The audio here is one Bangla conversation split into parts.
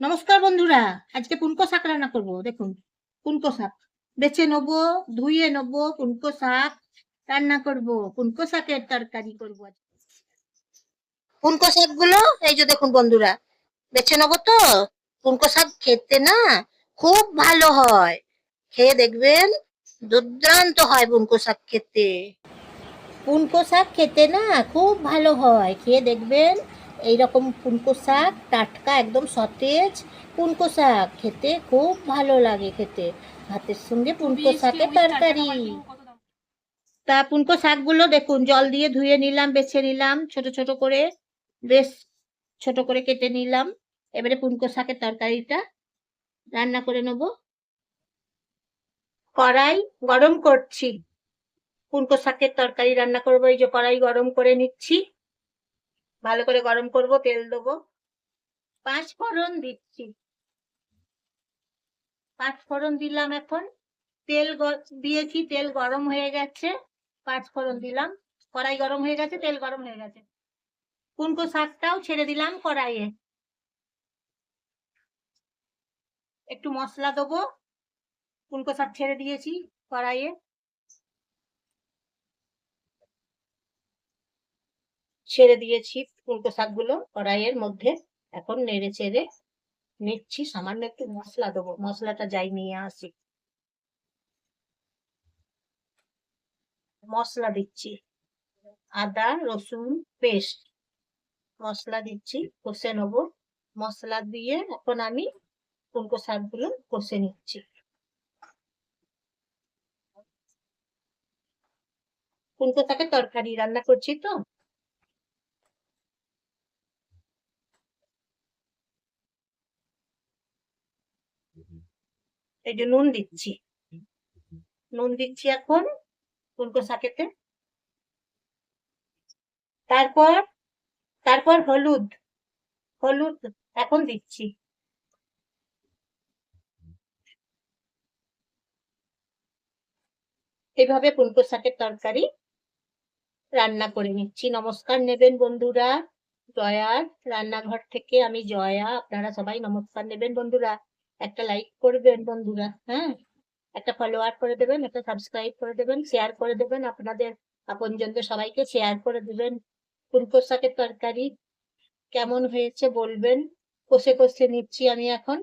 নমস্কার বন্ধুরা, আজকে পুনকো শাক রান্না করব। দেখুন, পুনকো শাক বেছে নেবো, ধুয়ে নেবো, পুনকো শাক রান্না করব, পুনকো শাকের তরকারি করব। পুনকো শাকগুলো এই যে দেখুন বন্ধুরা, বেছে নেবো তো। পুনকো শাক খেতে না খুব ভালো হয়, খেয়ে দেখবেন, দুর্দান্ত হয় পুনকো শাক খেতে। পুনকো শাক খেতে না খুব ভালো হয়, খেয়ে দেখবেন। এইরকম পুনকো শাক টাটকা একদম সতেজ পুনকো শাক খেতে খুব ভালো লাগে খেতে, ভাতের সঙ্গে পুনকো শাকের তরকারি। তা পুনকো শাকগুলো দেখুন, জল দিয়ে ধুয়ে নিলাম, বেছে নিলাম ছোট ছোট করে, বেশ ছোট করে কেটে নিলাম। এবারে পুনকো শাকের তরকারিটা রান্না করে নেব। কড়াই গরম করছি, পুনকো শাকের তরকারি রান্না করবো। এই যে কড়াই গরম করে নিচ্ছি, ভালো করে গরম করব, তেল দেবো, পাঁচ ফোড়ন দিচ্ছি। পাঁচ ফোড়ন দিলাম, এখন তেল দিয়েছি, তেল গরম হয়ে গেছে, পাঁচ ফোড়ন দিলাম, কড়াই গরম হয়ে গেছে, তেল গরম হয়ে গেছে। পুনকো শাকটাও ছেড়ে দিলাম কড়াইয়ে, একটু মশলা দেবো। পুনকো শাক ছেড়ে দিয়েছি কড়াইয়ে, ছেড়ে দিয়েছি পুনকো শাকগুলো কড়াইয়ের মধ্যে। এখন নেড়ে চেড়ে নিচ্ছি, সামান্য একটু মশলা দেবো, মশলাটা যাই নিয়ে আসি। মশলা দিচ্ছি, আদা রসুন পেস্ট মশলা দিচ্ছি, কষে নেবো। মশলা দিয়ে এখন আমি পুনকো শাকগুলো কষে নিচ্ছি। পুনকো শাকের তরকারি রান্না করছি তো। এই যে নুন দিচ্ছি, নুন দিচ্ছি এখন পুনকো শাকেতে। তারপর তারপর হলুদ, হলুদ এখন দিচ্ছি। এইভাবে পুনকো শাকের তরকারি রান্না করে নিচ্ছি। নমস্কার নেবেন বন্ধুরা, জয়ার রান্নাঘর থেকে আমি জয়া, আপনারা সবাই নমস্কার নেবেন বন্ধুরা। একটা লাইক করবেন বন্ধুরা, হ্যাঁ, একটা ফলোয়ার করে দেবেন, একটা সাবস্ক্রাইব করে দেবেন, শেয়ার করে দেবেন, আপনাদের আপনজনদের সবাইকে শেয়ার করে দেবেন। পুনকো শাকের তরকারি কেমন হয়েছে বলবেন। কষে কষে নিচ্ছি আমি এখন,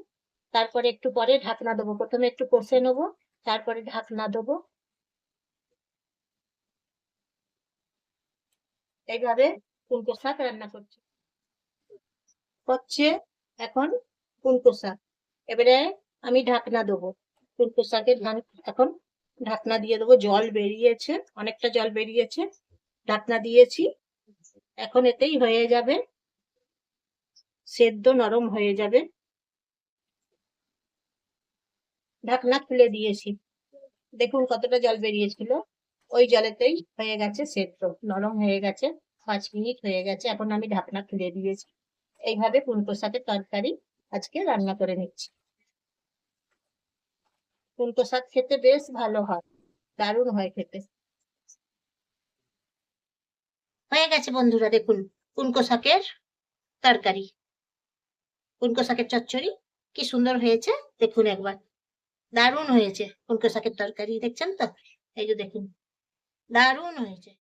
তারপরে একটু পরে ঢাকনা দেবো। প্রথমে একটু কষে নেবো, তারপরে ঢাকনা দেবো। এইভাবে পুনকো শাক রান্না করছি, হচ্ছে এখন পুনকো শাক। এবারে আমি ঢাকনা দেবো, পুনকো শাকের এখন ঢাকনা দিয়ে দেবো। জল বেরিয়েছে, অনেকটা জল বেরিয়েছে, ঢাকনা দিয়েছি। এখন এতেই হয়ে যাবে, সেদ্ধ নরম হয়ে যাবে। ঢাকনা খুলে দিয়েছি, দেখুন কতটা জল বেরিয়েছিল, ওই জলেতেই হয়ে গেছে সেদ্ধ, নরম হয়ে গেছে। 5 মিনিট হয়ে গেছে, এখন আমি ঢাকনা খুলে দিয়েছি। এইভাবে পুনকো শাকের তরকারি আজকে রান্না করে নিচ্ছি। পুনকো শাক খেতে বেশ ভালো হয়, দারুণ হয় খেতে। হয়ে গেছে বন্ধুরা, দেখুন পুনকো শাকের তরকারি, পুনকো শাকের চচ্চড়ি কি সুন্দর হয়েছে, দেখুন একবার, দারুণ হয়েছে পুনকো শাকের তরকারি। দেখছেন তো, এই যে দেখুন, দারুণ হয়েছে।